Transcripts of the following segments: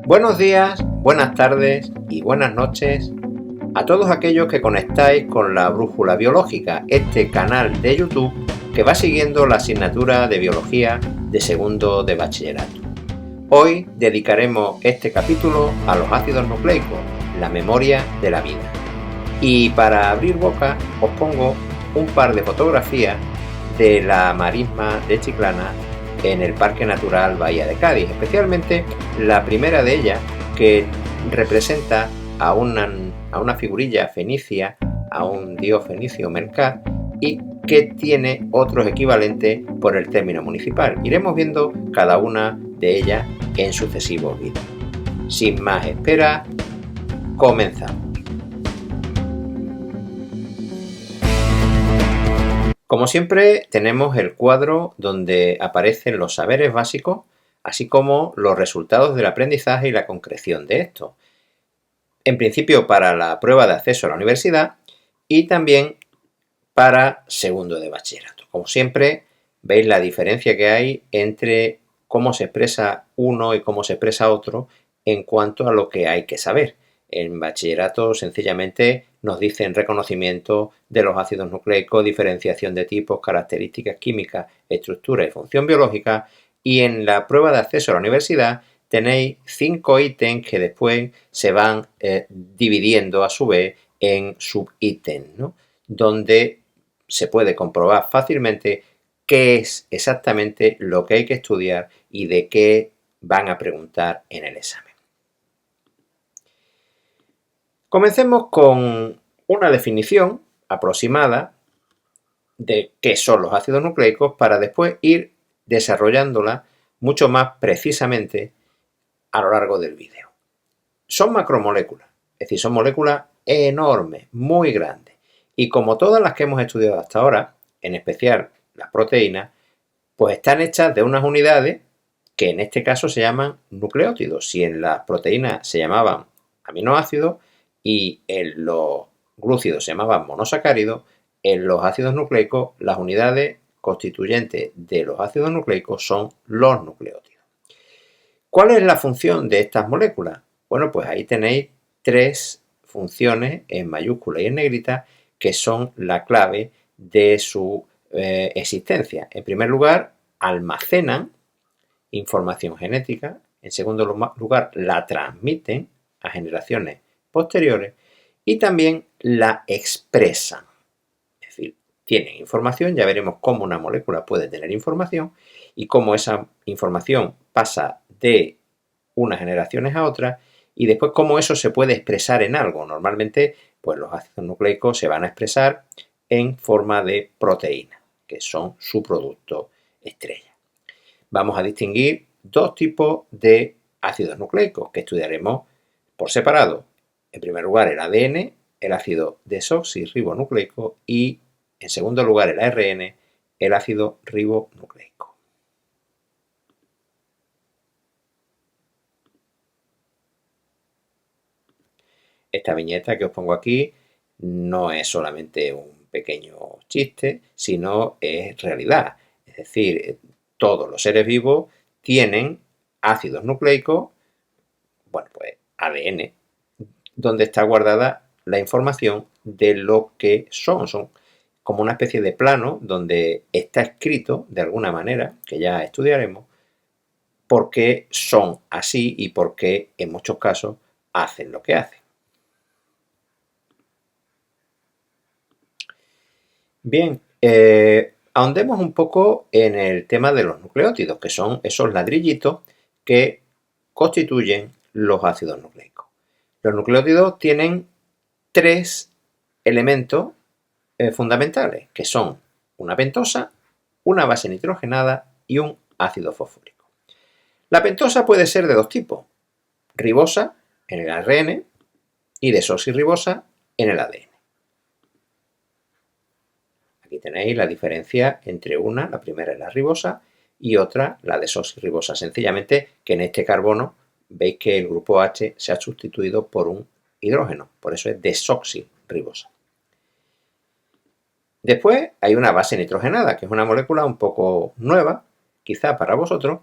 Buenos días, buenas tardes y buenas noches a todos aquellos que conectáis con la Brújula Biológica, este canal de YouTube que va siguiendo la asignatura de Biología de segundo de bachillerato. Hoy dedicaremos este capítulo a los ácidos nucleicos, la memoria de la vida. Y para abrir boca os pongo un par de fotografías de la marisma de Chiclana en el Parque Natural Bahía de Cádiz, especialmente la primera de ellas, que representa a una figurilla fenicia, a un dios fenicio Melcar, y que tiene otros equivalentes por el término municipal. Iremos viendo cada una de ellas en sucesivos vídeos. Sin más espera, comenzamos. Como siempre, tenemos el cuadro donde aparecen los saberes básicos, así como los resultados del aprendizaje y la concreción de estos. En principio para la prueba de acceso a la universidad y también para segundo de bachillerato. Como siempre, veis la diferencia que hay entre cómo se expresa uno y cómo se expresa otro en cuanto a lo que hay que saber. En bachillerato sencillamente nos dicen reconocimiento de los ácidos nucleicos, diferenciación de tipos, características químicas, estructura y función biológica, y en la prueba de acceso a la universidad tenéis 5 ítems que después se van dividiendo a su vez en subítems, ¿no? Donde se puede comprobar fácilmente qué es exactamente lo que hay que estudiar y de qué van a preguntar en el examen. Comencemos con una definición aproximada de qué son los ácidos nucleicos para después ir desarrollándola mucho más precisamente a lo largo del vídeo. Son macromoléculas, es decir, son moléculas enormes, muy grandes, y como todas las que hemos estudiado hasta ahora, en especial las proteínas, pues están hechas de unas unidades que en este caso se llaman nucleótidos. Si en las proteínas se llamaban aminoácidos y en los glúcidos se llamaban monosacáridos, en los ácidos nucleicos las unidades constituyentes de los ácidos nucleicos son los nucleótidos. ¿Cuál es la función de estas moléculas? Bueno, pues ahí tenéis 3 funciones en mayúscula y en negrita que son la clave de su existencia. En primer lugar, almacenan información genética. En segundo lugar, la transmiten a generaciones posteriores y también la expresan. Es decir, tienen información, ya veremos cómo una molécula puede tener información y cómo esa información pasa de unas generaciones a otras y después cómo eso se puede expresar en algo. Normalmente, pues los ácidos nucleicos se van a expresar en forma de proteínas, que son su producto estrella. Vamos a distinguir 2 tipos de ácidos nucleicos que estudiaremos por separado. En primer lugar, el ADN, el ácido desoxirribonucleico, y en segundo lugar, el ARN, el ácido ribonucleico. Esta viñeta que os pongo aquí no es solamente un pequeño chiste, sino es realidad. Es decir, todos los seres vivos tienen ácidos nucleicos, bueno, pues ADN, donde está guardada la información de lo que son. Son como una especie de plano donde está escrito de alguna manera, que ya estudiaremos, por qué son así y por qué en muchos casos hacen lo que hacen. Bien, ahondemos un poco en el tema de los nucleótidos, que son esos ladrillitos que constituyen los ácidos nucleicos. Los nucleótidos tienen 3 elementos fundamentales, que son una pentosa, una base nitrogenada y un ácido fosfórico. La pentosa puede ser de 2 tipos, ribosa en el ARN y desoxirribosa en el ADN. Aquí tenéis la diferencia entre una, la primera es la ribosa, y otra, la desoxirribosa. Sencillamente que en este carbono veis que el grupo H se ha sustituido por un hidrógeno, por eso es desoxirribosa. Después hay una base nitrogenada, que es una molécula un poco nueva, quizá para vosotros,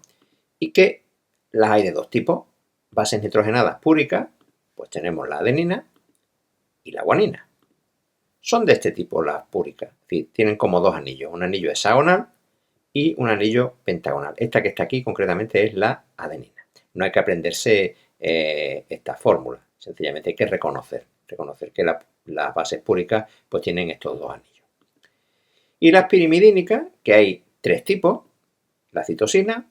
y que las hay de 2 tipos, bases nitrogenadas púricas, pues tenemos la adenina y la guanina. Son de este tipo las púricas, es decir, tienen como dos anillos, un anillo hexagonal y un anillo pentagonal. Esta que está aquí concretamente es la adenina. No hay que aprenderse esta fórmula, sencillamente hay que reconocer que las bases púricas pues tienen estos dos anillos. Y las pirimidínicas, que hay tres tipos: la citosina,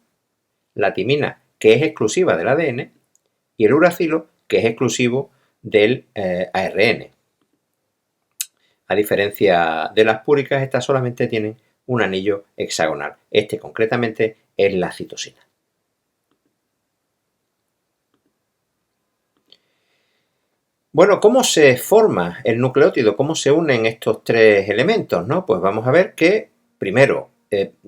la timina, que es exclusiva del ADN, y el uracilo, que es exclusivo del ARN. A diferencia de las púricas, estas solamente tienen un anillo hexagonal. Este concretamente es la citosina. Bueno, ¿cómo se forma el nucleótido? ¿Cómo se unen estos tres elementos, ¿no? Pues vamos a ver que primero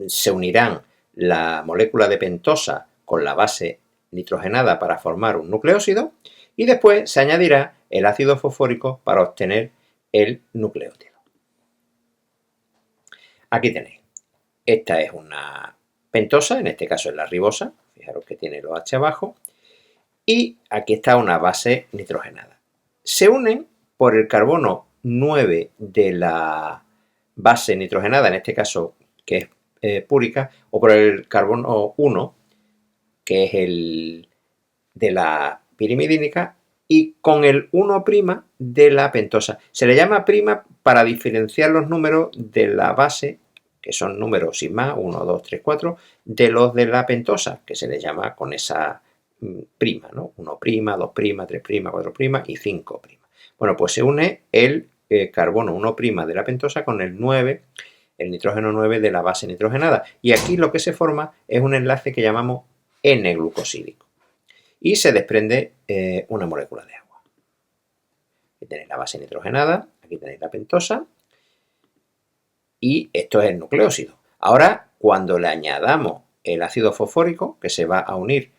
se unirán la molécula de pentosa con la base nitrogenada para formar un nucleósido y después se añadirá el ácido fosfórico para obtener el nucleótido. Aquí tenéis. Esta es una pentosa, en este caso es la ribosa, fijaros que tiene los H abajo, y aquí está una base nitrogenada. Se unen por el carbono 9 de la base nitrogenada, en este caso que es púrica, o por el carbono 1, que es el de la pirimidínica, y con el 1' de la pentosa. Se le llama prima para diferenciar los números de la base, que son números sin más, 1, 2, 3, 4, de los de la pentosa, que se le llama con esa prima, ¿no? 1', 2', 3', 4' y 5'. Bueno, pues se une el carbono 1' de la pentosa con el 9, el nitrógeno 9 de la base nitrogenada. Y aquí lo que se forma es un enlace que llamamos N-glucosídico. Y se desprende una molécula de agua. Aquí tenéis la base nitrogenada, aquí tenéis la pentosa, y esto es el nucleósido. Ahora, cuando le añadamos el ácido fosfórico, que se va a unir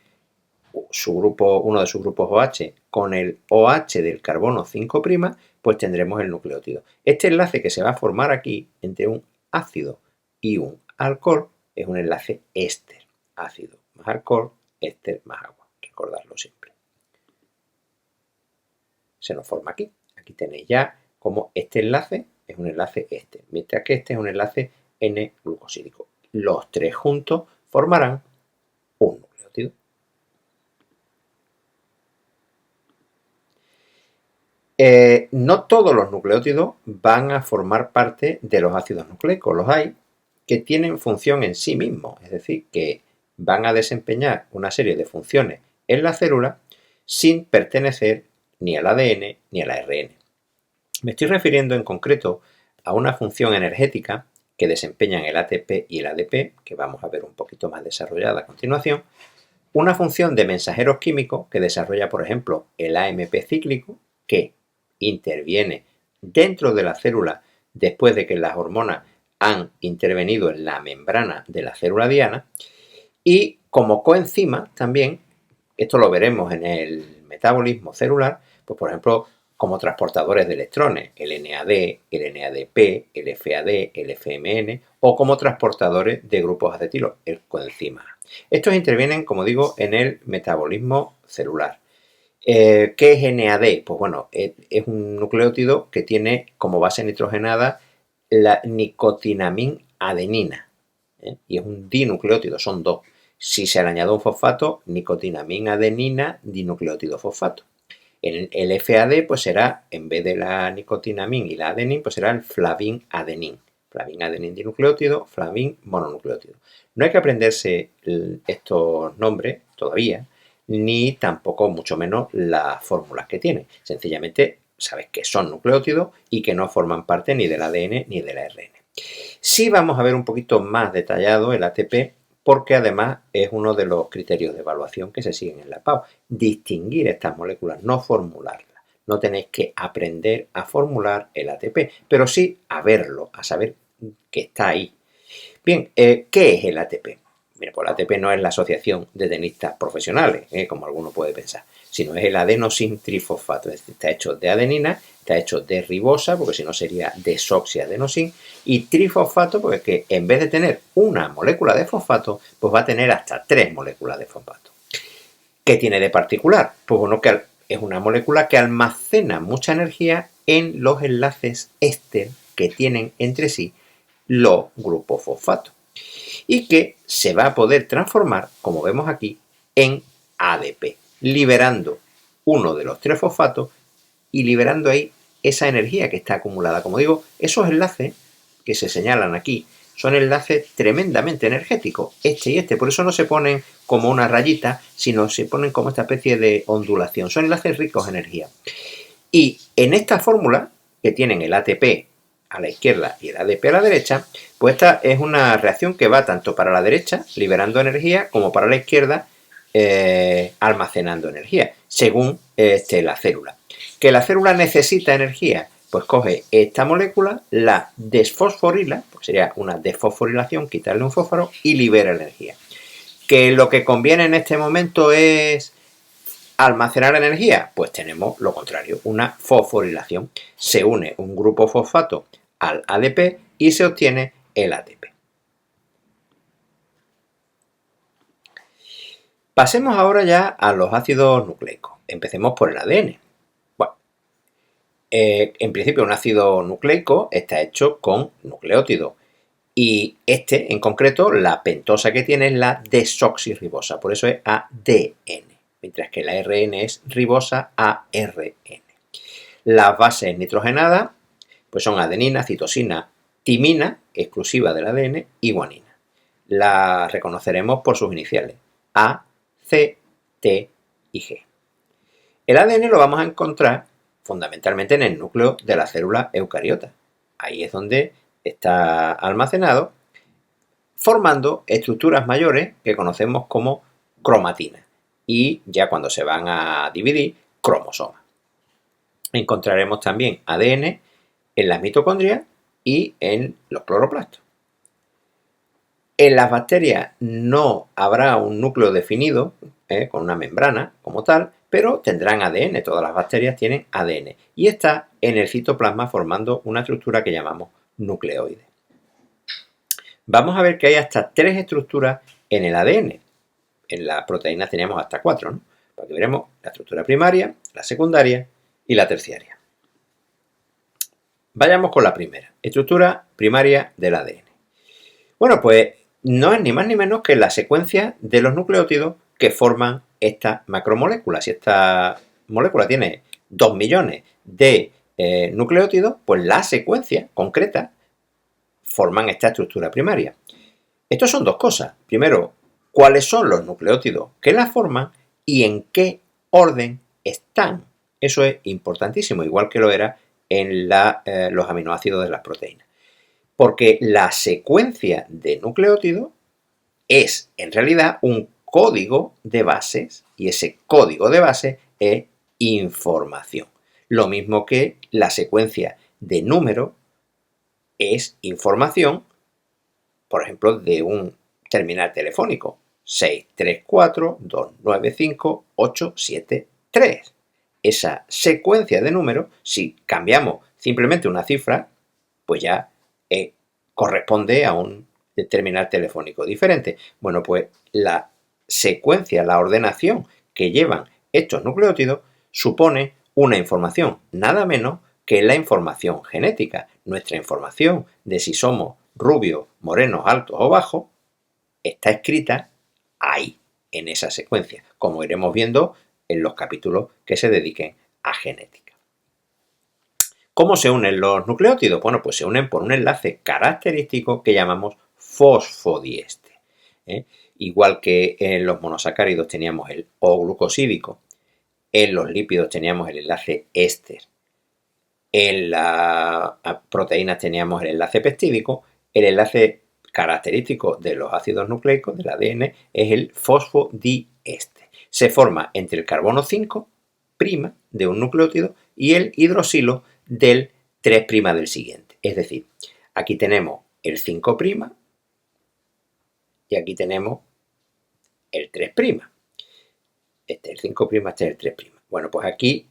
uno de sus grupos OH con el OH del carbono 5', pues tendremos el nucleótido. Este enlace que se va a formar aquí entre un ácido y un alcohol es un enlace éster. Ácido más alcohol, éster más agua. Recordarlo siempre. Se nos forma aquí. Aquí tenéis ya como este enlace es un enlace éster, mientras que este es un enlace N-glucosídico. Los tres juntos formarán un nucleótido. No todos los nucleótidos van a formar parte de los ácidos nucleicos. Los hay que tienen función en sí mismos, es decir, que van a desempeñar una serie de funciones en la célula sin pertenecer ni al ADN ni al ARN. Me estoy refiriendo en concreto a una función energética que desempeñan el ATP y el ADP, que vamos a ver un poquito más desarrollada a continuación, una función de mensajeros químicos que desarrolla, por ejemplo, el AMP cíclico, que interviene dentro de la célula después de que las hormonas han intervenido en la membrana de la célula diana, y como coenzima también, esto lo veremos en el metabolismo celular, pues por ejemplo, como transportadores de electrones, el NAD, el NADP, el FAD, el FMN, o como transportadores de grupos acetilo, el coenzima A. Estos intervienen, como digo, en el metabolismo celular. ¿Qué es NAD? Pues bueno, es un nucleótido que tiene como base nitrogenada la nicotinamina-adenina, y es un dinucleótido, son dos. Si se le añade un fosfato, nicotinamina-adenina, dinucleótido fosfato. El FAD pues será, en vez de la nicotinamina y la adenin, pues será el flavin-adenin. Flavin-adenin dinucleótido, flavin mononucleótido. No hay que aprenderse estos nombres todavía, ni tampoco mucho menos las fórmulas que tienen. Sencillamente sabes que son nucleótidos y que no forman parte ni del ADN ni del ARN. Sí vamos a ver un poquito más detallado el ATP, porque además es uno de los criterios de evaluación que se siguen en la PAU. Distinguir estas moléculas, no formularlas. No tenéis que aprender a formular el ATP, pero sí a verlo, a saber que está ahí. Bien, ¿qué es el ATP? Mira, pues el ATP no es la asociación de tenistas profesionales, como alguno puede pensar, sino es el adenosin trifosfato. Es decir, está hecho de adenina, está hecho de ribosa, porque si no sería desoxiadenosin, y trifosfato, porque es que en vez de tener una molécula de fosfato, pues va a tener hasta 3 moléculas de fosfato. ¿Qué tiene de particular? Pues bueno, que es una molécula que almacena mucha energía en los enlaces éster que tienen entre sí los grupos fosfato y que se va a poder transformar, como vemos aquí, en ADP, liberando uno de los tres fosfatos y liberando ahí esa energía que está acumulada. Como digo, esos enlaces que se señalan aquí son enlaces tremendamente energéticos, este y este, por eso no se ponen como una rayita, sino se ponen como esta especie de ondulación, son enlaces ricos en energía. Y en esta fórmula, que tienen el ATP a la izquierda y el ADP a la derecha, pues esta es una reacción que va tanto para la derecha, liberando energía, como para la izquierda, almacenando energía, según la célula. ¿Que la célula necesita energía? Pues coge esta molécula, la desfosforila, pues sería una desfosforilación, quitarle un fósforo y libera energía. ¿Que lo que conviene en este momento es almacenar energía? Pues tenemos lo contrario, una fosforilación. Se une un grupo fosfato al ADP y se obtiene el ATP. Pasemos ahora ya a los ácidos nucleicos. Empecemos por el ADN. Bueno, en principio un ácido nucleico está hecho con nucleótidos y este en concreto, la pentosa que tiene es la desoxirribosa, por eso es ADN, mientras que la RN es ribosa ARN. Las bases nitrogenadas pues son adenina, citosina, timina, exclusiva del ADN, y guanina. Las reconoceremos por sus iniciales, A, C, T y G. El ADN lo vamos a encontrar fundamentalmente en el núcleo de la célula eucariota. Ahí es donde está almacenado, formando estructuras mayores que conocemos como cromatina y ya cuando se van a dividir, cromosomas. Encontraremos también ADN en las mitocondrias y en los cloroplastos. En las bacterias no habrá un núcleo definido con una membrana como tal, pero tendrán ADN, todas las bacterias tienen ADN y está en el citoplasma formando una estructura que llamamos nucleoide. Vamos a ver que hay hasta 3 estructuras en el ADN. En las proteínas teníamos hasta 4, ¿no? Aquí veremos la estructura primaria, la secundaria y la terciaria. Vayamos con la primera, estructura primaria del ADN. Bueno, pues no es ni más ni menos que la secuencia de los nucleótidos que forman esta macromolécula. Si esta molécula tiene 2 millones de nucleótidos, pues la secuencia concreta forman esta estructura primaria. Estos son dos cosas. Primero, cuáles son los nucleótidos que la forman y en qué orden están. Eso es importantísimo, igual que lo era en los aminoácidos de las proteínas. Porque la secuencia de nucleótidos es en realidad un código de bases y ese código de bases es información. Lo mismo que la secuencia de números es información, por ejemplo, de un terminal telefónico. 634-295-873. Esa secuencia de números, si cambiamos simplemente una cifra, pues ya corresponde a un terminal telefónico diferente. Bueno, pues la secuencia, la ordenación que llevan estos nucleótidos supone una información, nada menos que la información genética. Nuestra información de si somos rubios, morenos, altos o bajos, está escrita ahí, en esa secuencia, como iremos viendo en los capítulos que se dediquen a genética. ¿Cómo se unen los nucleótidos? Bueno, pues se unen por un enlace característico que llamamos fosfodiéster. Igual que en los monosacáridos teníamos el O-glucosídico, en los lípidos teníamos el enlace éster, en las proteínas teníamos el enlace peptídico, el enlace característico de los ácidos nucleicos del ADN es el fosfodiéster. Se forma entre el carbono 5' de un nucleótido y el hidroxilo del 3' del siguiente. Es decir, aquí tenemos el 5' y aquí tenemos el 3'. Este es el 5', este es el 3'. Bueno, pues aquí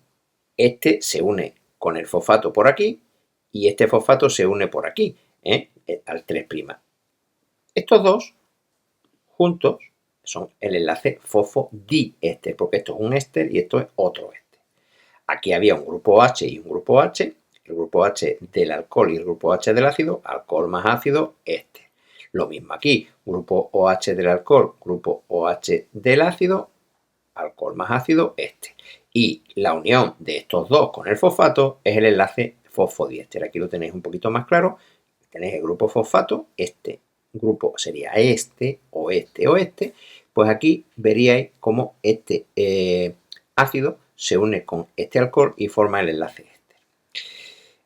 este se une con el fosfato por aquí y este fosfato se une por aquí, al 3'. Estos dos juntos son el enlace fosfodiéster, porque esto es un éster y esto es otro éster. Aquí había un grupo H y un grupo H, el grupo H del alcohol y el grupo H del ácido, alcohol más ácido, éster. Lo mismo aquí, grupo OH del alcohol, grupo OH del ácido, alcohol más ácido, éster. Y la unión de estos dos con el fosfato es el enlace fosfodiéster. Aquí lo tenéis un poquito más claro. Tenéis el grupo fosfato, este grupo sería este o este o este. Pues aquí veríais cómo este ácido se une con este alcohol y forma el enlace éster.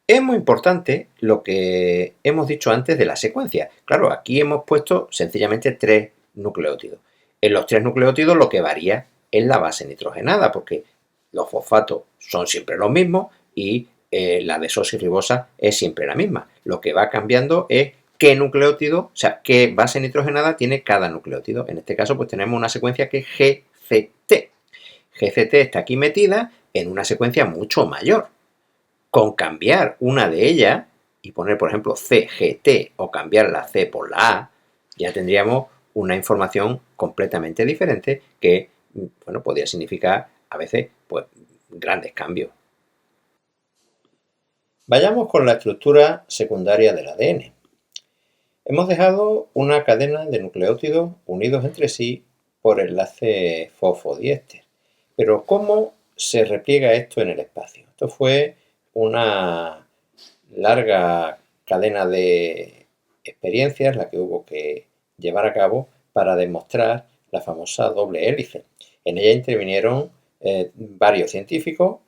Es muy importante lo que hemos dicho antes de la secuencia. Claro, aquí hemos puesto sencillamente 3 nucleótidos. En los 3 nucleótidos lo que varía es la base nitrogenada, porque los fosfatos son siempre los mismos y la desoxirribosa es siempre la misma. Lo que va cambiando es qué nucleótido, o sea, qué base nitrogenada tiene cada nucleótido. En este caso, pues tenemos una secuencia que es GCT. GCT está aquí metida en una secuencia mucho mayor. Con cambiar una de ellas y poner, por ejemplo, CGT o cambiar la C por la A, ya tendríamos una información completamente diferente que, bueno, podría significar a veces, pues, grandes cambios. Vayamos con la estructura secundaria del ADN. Hemos dejado una cadena de nucleótidos unidos entre sí por enlace fosfodiéster. Pero ¿cómo se repliega esto en el espacio? Esto fue una larga cadena de experiencias la que hubo que llevar a cabo para demostrar la famosa doble hélice. En ella intervinieron varios científicos,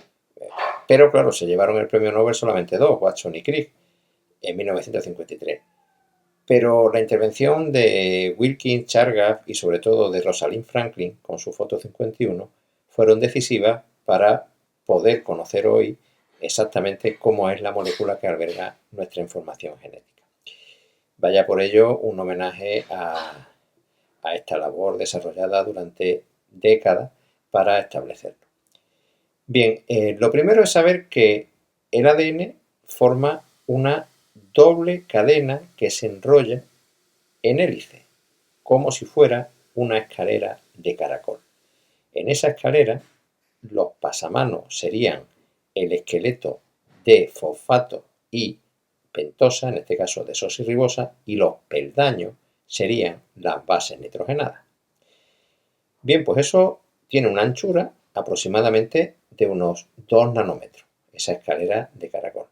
pero claro, se llevaron el premio Nobel solamente 2, Watson y Crick, en 1953. Pero la intervención de Wilkins, Chargaff y sobre todo de Rosalind Franklin con su foto 51 fueron decisivas para poder conocer hoy exactamente cómo es la molécula que alberga nuestra información genética. Vaya por ello un homenaje a esta labor desarrollada durante décadas para establecerlo. Bien, lo primero es saber que el ADN forma una doble cadena que se enrolla en hélice, como si fuera una escalera de caracol. En esa escalera, los pasamanos serían el esqueleto de fosfato y pentosa, en este caso desoxirribosa, y los peldaños serían las bases nitrogenadas. Bien, pues eso tiene una anchura aproximadamente de unos 2 nanómetros, esa escalera de caracol.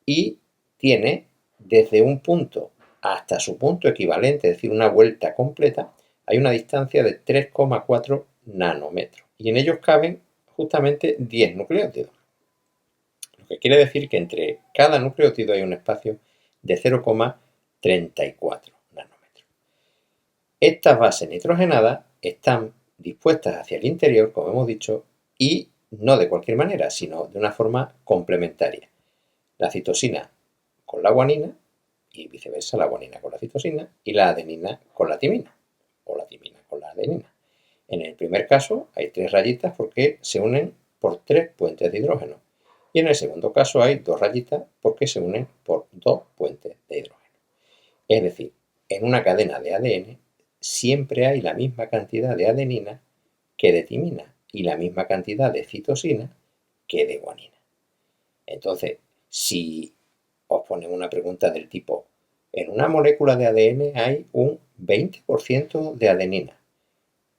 Y tiene desde un punto hasta su punto equivalente, es decir, una vuelta completa, hay una distancia de 3,4 nanómetros. Y en ellos caben justamente 10 nucleótidos. Lo que quiere decir que entre cada nucleótido hay un espacio de 0,34 nanómetros. Estas bases nitrogenadas están dispuestas hacia el interior, como hemos dicho, y no de cualquier manera, sino de una forma complementaria. La citosina con la guanina y viceversa, la guanina con la citosina y la adenina con la timina o la timina con la adenina. En el primer caso hay 3 rayitas porque se unen por 3 puentes de hidrógeno y en el segundo caso hay 2 rayitas porque se unen por 2 puentes de hidrógeno. Es decir, en una cadena de ADN siempre hay la misma cantidad de adenina que de timina y la misma cantidad de citosina que de guanina. Entonces, si os ponen una pregunta del tipo, en una molécula de ADN hay un 20% de adenina.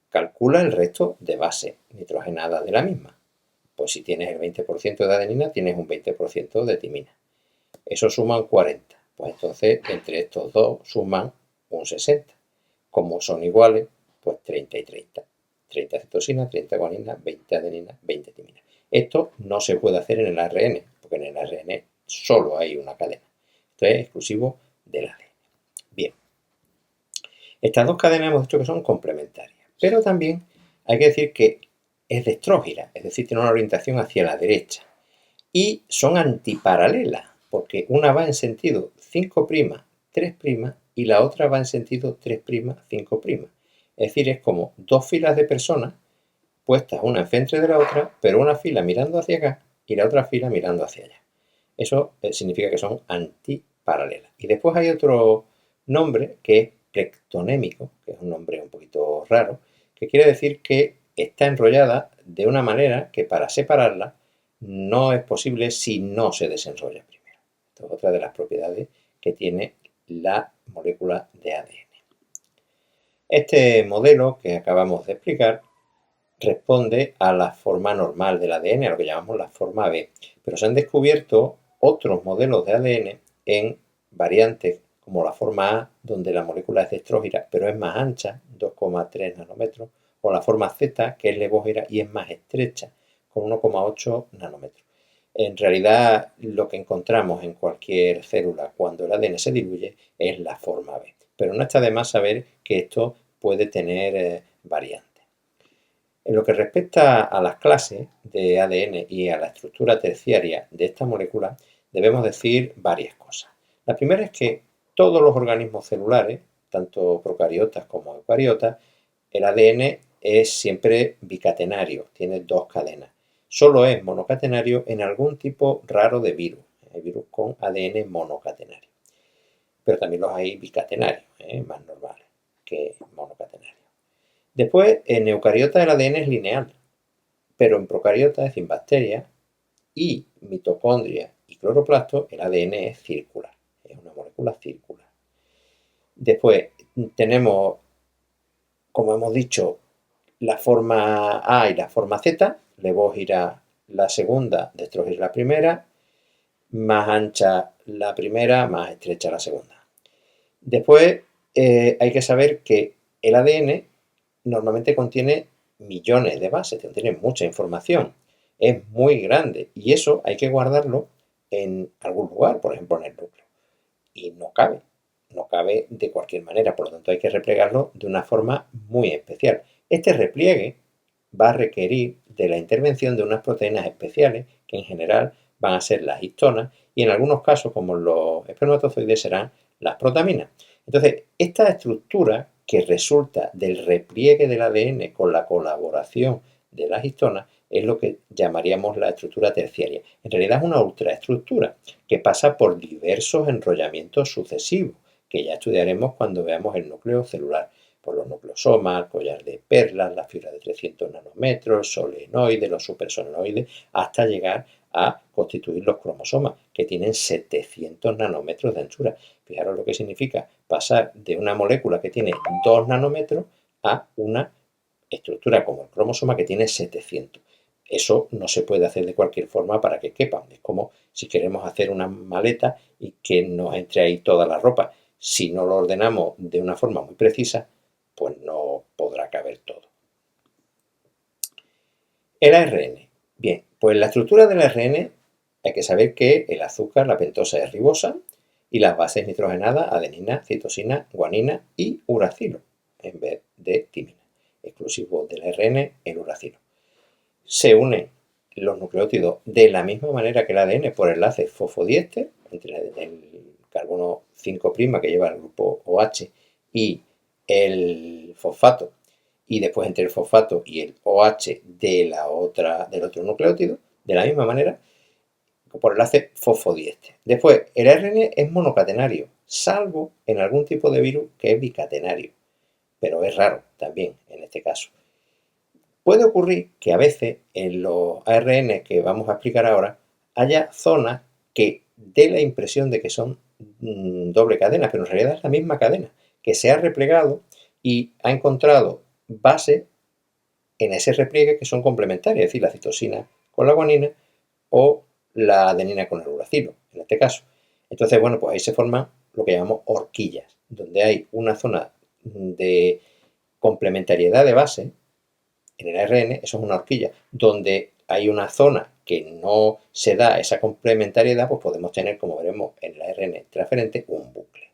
Calcula el resto de base nitrogenada de la misma. Pues si tienes el 20% de adenina, tienes un 20% de timina. Eso suman 40. Pues entonces, entre estos dos suman un 60. Como son iguales, pues 30 y 30. 30 citosina, 30 guanina, 20 adenina, 20 timina. Esto no se puede hacer en el ARN, porque en el ARN solo hay una cadena. Esto es exclusivo del ADN. Bien. Estas dos cadenas hemos dicho que son complementarias, pero también hay que decir que es dextrógira, es decir, tiene una orientación hacia la derecha. Y son antiparalelas, porque una va en sentido 5', 3', y la otra va en sentido 3', 5'. Es decir, es como dos filas de personas puestas una enfrente de la otra, pero una fila mirando hacia acá y la otra fila mirando hacia allá. Eso significa que son antiparalelas. Y después hay otro nombre que es plectonémico, que es un nombre un poquito raro, que quiere decir que está enrollada de una manera que para separarla no es posible si no se desenrolla primero. Esta es otra de las propiedades que tiene la molécula de ADN. Este modelo que acabamos de explicar responde a la forma normal del ADN, a lo que llamamos la forma B, pero se han descubierto otros modelos de ADN en variantes como la forma A, donde la molécula es dextrógira, pero es más ancha, 2,3 nanómetros, o la forma Z, que es levógira y es más estrecha, con 1,8 nanómetros. En realidad, lo que encontramos en cualquier célula cuando el ADN se diluye es la forma B, pero no está de más saber que esto puede tener variantes. En lo que respecta a las clases de ADN y a la estructura terciaria de esta molécula, debemos decir varias cosas. La primera es que todos los organismos celulares, tanto procariotas como eucariotas, el ADN es siempre bicatenario, tiene dos cadenas. Solo es monocatenario en algún tipo raro de virus. Hay virus con ADN monocatenario. Pero también los hay bicatenarios, más normales que monocatenarios. Después, en eucariotas el ADN es lineal, pero en procariotas, es decir, en bacterias y mitocondrias y cloroplastos, el ADN es circular, es una molécula circular. Después tenemos, como hemos dicho, la forma A y la forma Z, levógira la segunda, dextrógira la primera, más ancha la primera, más estrecha la segunda. Después hay que saber que el ADN normalmente contiene millones de bases, contiene mucha información, es muy grande y eso hay que guardarlo en algún lugar, por ejemplo en el núcleo, y no cabe de cualquier manera, por lo tanto hay que replegarlo de una forma muy especial. Este repliegue va a requerir de la intervención de unas proteínas especiales que en general van a ser las histonas y en algunos casos, como los espermatozoides, serán las protaminas. Entonces, esta estructura que resulta del repliegue del ADN con la colaboración de las histonas es lo que llamaríamos la estructura terciaria. En realidad es una ultraestructura que pasa por diversos enrollamientos sucesivos, que ya estudiaremos cuando veamos el núcleo celular, por los nucleosomas, el collar de perlas, la fibra de 300 nanómetros, el solenoide, los supersolenoides, hasta llegar a constituir los cromosomas, que tienen 700 nanómetros de anchura. Fijaros lo que significa pasar de una molécula que tiene 2 nanómetros a una estructura como el cromosoma que tiene 700. Eso no se puede hacer de cualquier forma para que quepa. Es como si queremos hacer una maleta y que nos entre ahí toda la ropa. Si no lo ordenamos de una forma muy precisa, pues no podrá caber todo. El ARN. Bien, pues la estructura del ARN hay que saber que el azúcar, la pentosa, es ribosa y las bases nitrogenadas, adenina, citosina, guanina y uracilo, en vez de timina. Exclusivo del ARN, el uracilo. Se unen los nucleótidos de la misma manera que el ADN por enlace fosfodiéster entre el carbono 5' que lleva el grupo OH y el fosfato, y después entre el fosfato y el OH del otro nucleótido, de la misma manera, por enlace fosfodiéster. Después, el ARN es monocatenario, salvo en algún tipo de virus que es bicatenario, pero es raro también en este caso. Puede ocurrir que a veces en los ARN que vamos a explicar ahora haya zonas que dé la impresión de que son doble cadena, pero en realidad es la misma cadena, que se ha replegado y ha encontrado bases en ese repliegue que son complementarias, es decir, la citosina con la guanina o la adenina con el uracilo, en este caso. Entonces, bueno, pues ahí se forman lo que llamamos horquillas, donde hay una zona de complementariedad de base. En el ARN, eso es una horquilla, donde hay una zona que no se da esa complementariedad, pues podemos tener, como veremos en el ARN transferente, un bucle.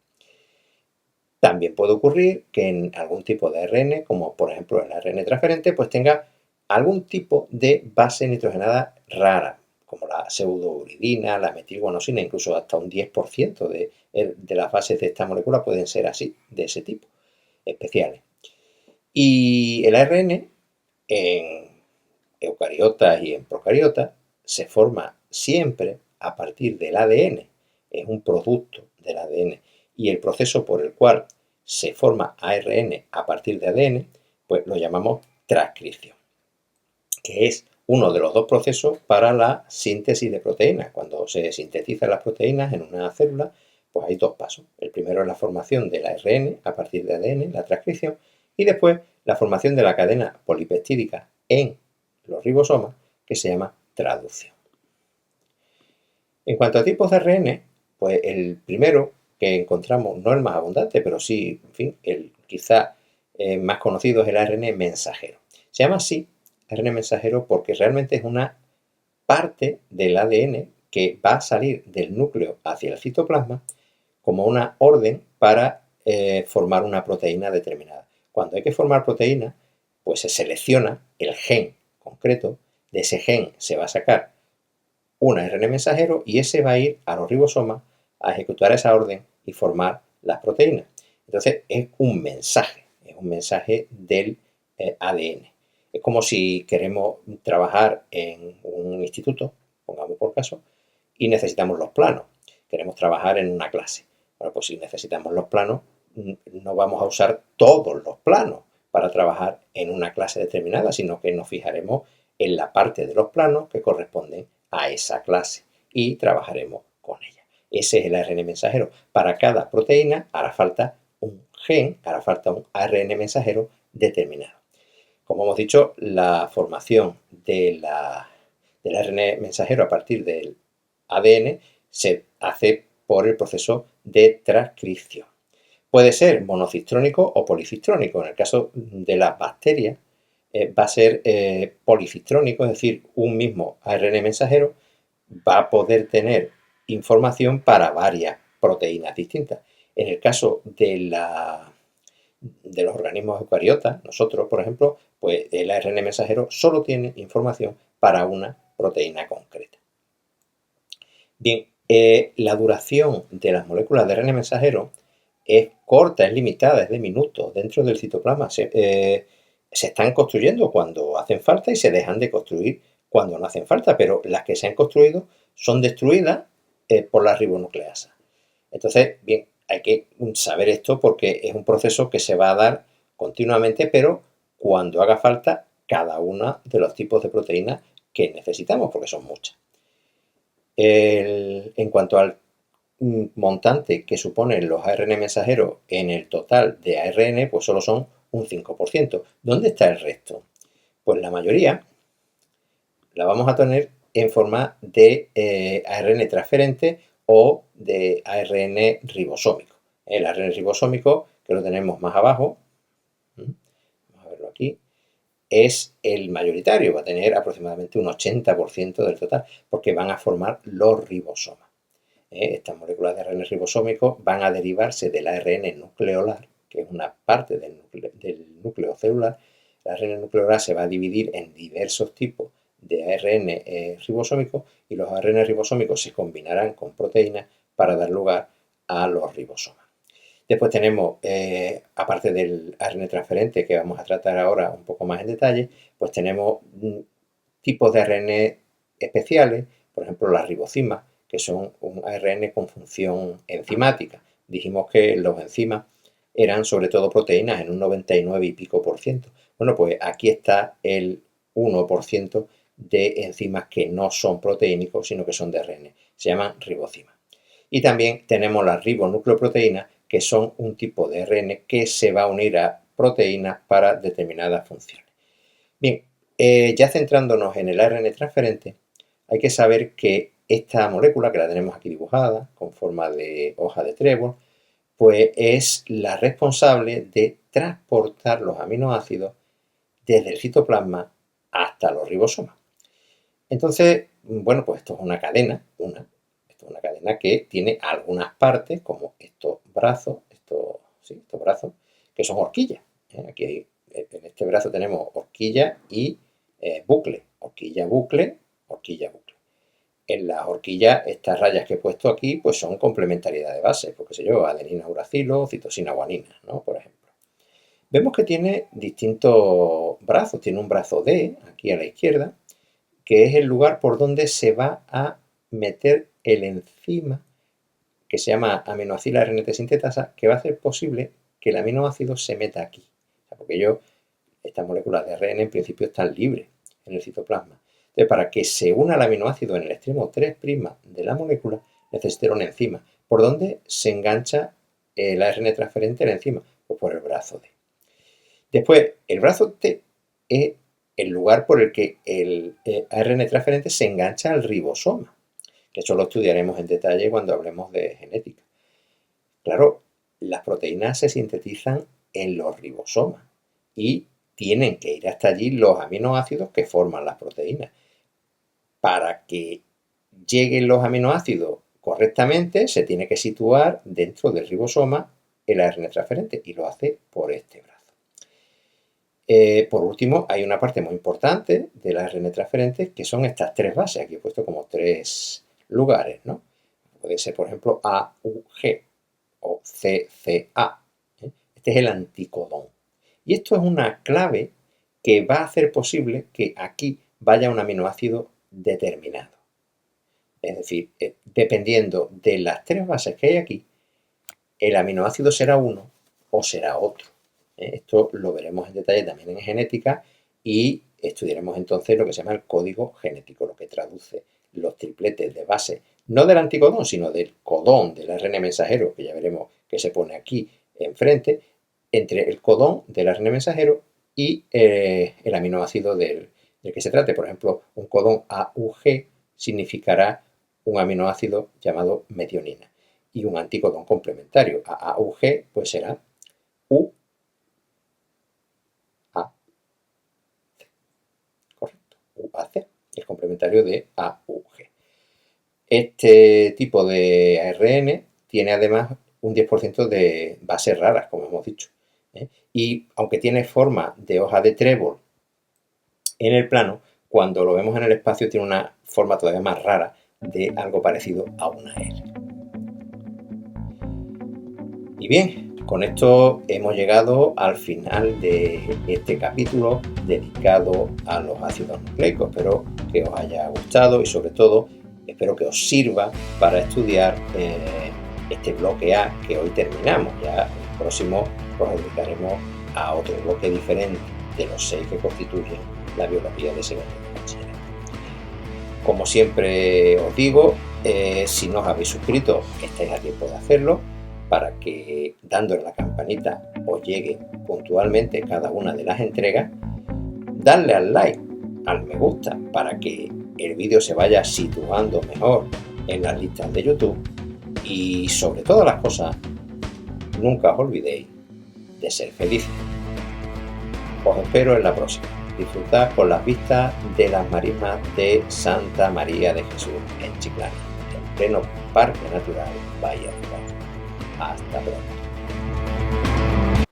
También puede ocurrir que en algún tipo de ARN, como por ejemplo el ARN transferente, pues tenga algún tipo de base nitrogenada rara, como la pseudouridina, la metilguanosina, incluso hasta un 10% de las bases de esta molécula pueden ser así, de ese tipo, especiales. Y el ARN en eucariotas y en procariotas se forma siempre a partir del ADN, es un producto del ADN, y el proceso por el cual se forma ARN a partir de ADN, pues lo llamamos transcripción, que es uno de los dos procesos para la síntesis de proteínas. Cuando se sintetizan las proteínas en una célula, pues hay dos pasos. El primero es la formación del ARN a partir de ADN, la transcripción, y después la formación de la cadena polipeptídica en los ribosomas, que se llama traducción. En cuanto a tipos de ARN, pues el primero que encontramos, no el más abundante, pero sí, en fin, el quizá más conocido es el ARN mensajero. Se llama así ARN mensajero porque realmente es una parte del ADN que va a salir del núcleo hacia el citoplasma como una orden para formar una proteína determinada. Cuando hay que formar proteína, pues se selecciona el gen concreto, de ese gen se va a sacar un ARN mensajero y ese va a ir a los ribosomas a ejecutar esa orden y formar las proteínas. Entonces es un mensaje del ADN. Es como si queremos trabajar en un instituto, pongamos por caso, y necesitamos los planos. Queremos trabajar en una clase. Bueno, pues si necesitamos los planos, no vamos a usar todos los planos para trabajar en una clase determinada, sino que nos fijaremos en la parte de los planos que corresponden a esa clase y trabajaremos con ella. Ese es el ARN mensajero. Para cada proteína hará falta un gen, hará falta un ARN mensajero determinado. Como hemos dicho, la formación del ARN mensajero a partir del ADN se hace por el proceso de transcripción. Puede ser monocistrónico o policistrónico. En el caso de las bacterias va a ser policistrónico, es decir, un mismo ARN mensajero va a poder tener información para varias proteínas distintas. En el caso de los organismos eucariotas, nosotros, por ejemplo, pues el ARN mensajero solo tiene información para una proteína concreta. Bien, la duración de las moléculas de ARN mensajero es corta, es limitada, es de minutos. Dentro del citoplasma se están construyendo cuando hacen falta y se dejan de construir cuando no hacen falta, pero las que se han construido son destruidas por la ribonucleasa. Entonces, bien, hay que saber esto porque es un proceso que se va a dar continuamente, pero cuando haga falta cada uno de los tipos de proteínas que necesitamos, porque son muchas. En cuanto al montante que suponen los ARN mensajeros en el total de ARN, pues solo son un 5%. ¿Dónde está el resto? Pues la mayoría la vamos a tener en forma de ARN transferente o de ARN ribosómico. El ARN ribosómico, que lo tenemos más abajo, vamos a verlo aquí, es el mayoritario, va a tener aproximadamente un 80% del total, porque van a formar los ribosomas. Estas moléculas de ARN ribosómico van a derivarse del ARN nucleolar, que es una parte del núcleo celular. El ARN nucleolar se va a dividir en diversos tipos de ARN ribosómicos y los ARN ribosómicos se combinarán con proteínas para dar lugar a los ribosomas. Después tenemos, aparte del ARN transferente que vamos a tratar ahora un poco más en detalle, pues tenemos tipos de ARN especiales, por ejemplo las ribocimas, que son un ARN con función enzimática. Dijimos que los enzimas eran sobre todo proteínas en un 99 y pico por ciento. Bueno, pues aquí está el 1% de enzimas que no son proteínicos, sino que son de ARN. Se llaman ribocimas. Y también tenemos las ribonucleoproteínas, que son un tipo de ARN que se va a unir a proteínas para determinadas funciones. Bien, ya centrándonos en el ARN transferente, hay que saber que esta molécula, que la tenemos aquí dibujada con forma de hoja de trébol, pues es la responsable de transportar los aminoácidos desde el citoplasma hasta los ribosomas. Entonces, bueno, pues esto es una cadena, que tiene algunas partes, como estos brazos, que son horquillas. Aquí en este brazo tenemos horquilla y bucle, horquilla, bucle, horquilla, bucle. En las horquillas, estas rayas que he puesto aquí, pues son complementariedad de base, porque sé yo, adenina, uracilo, citosina, guanina, ¿no? Por ejemplo. Vemos que tiene distintos brazos. Tiene un brazo D, aquí a la izquierda, que es el lugar por donde se va a meter el enzima que se llama aminoacil ARNT sintetasa, que va a hacer posible que el aminoácido se meta aquí. O sea, porque estas moléculas de ARN en principio están libres en el citoplasma. Entonces, para que se una el aminoácido en el extremo 3' de la molécula, necesita una enzima. ¿Por dónde se engancha el ARN transferente en la enzima? Pues por el brazo D. Después, el brazo T es el lugar por el que el ARN transferente se engancha al ribosoma, que eso lo estudiaremos en detalle cuando hablemos de genética. Claro, las proteínas se sintetizan en los ribosomas y tienen que ir hasta allí los aminoácidos que forman las proteínas. Para que lleguen los aminoácidos correctamente, se tiene que situar dentro del ribosoma el ARN transferente y lo hace por este brazo. Por último, hay una parte muy importante del ARN transferente que son estas 3 bases. Aquí he puesto como 3 lugares, ¿no? Puede ser, por ejemplo, AUG o CCA. Este es el anticodón. Y esto es una clave que va a hacer posible que aquí vaya un aminoácido determinado. Es decir, dependiendo de las 3 bases que hay aquí, el aminoácido será uno o será otro. Esto lo veremos en detalle también en genética y estudiaremos entonces lo que se llama el código genético, lo que traduce los tripletes de base, no del anticodón, sino del codón del ARN mensajero, que ya veremos que se pone aquí enfrente, entre el codón del ARN mensajero y el aminoácido del que se trate. Por ejemplo, un codón AUG significará un aminoácido llamado metionina y un anticodón complementario a AUG pues será UAC. Correcto, UAC, el complementario de AUG. Este tipo de ARN tiene además un 10% de bases raras, como hemos dicho. Y aunque tiene forma de hoja de trébol en el plano, cuando lo vemos en el espacio tiene una forma todavía más rara de algo parecido a una L. Y bien, con esto hemos llegado al final de este capítulo dedicado a los ácidos nucleicos. Espero que os haya gustado y sobre todo espero que os sirva para estudiar este bloque A que hoy terminamos. Ya el próximo nos dedicaremos a otro bloque diferente de los 6 que constituyen la biología de segundo de bachillerato. Como siempre os digo, si no os habéis suscrito, estáis a tiempo de hacerlo para que dándole a la campanita os llegue puntualmente cada una de las entregas. Darle al like, al me gusta, para que el vídeo se vaya situando mejor en las listas de YouTube y sobre todas las cosas, nunca os olvidéis de ser felices. Os espero en la próxima. Disfrutad con las vistas de las marismas de Santa María de Jesús en Chiclana, en pleno Parque Natural Bahía de Cádiz. Hasta pronto.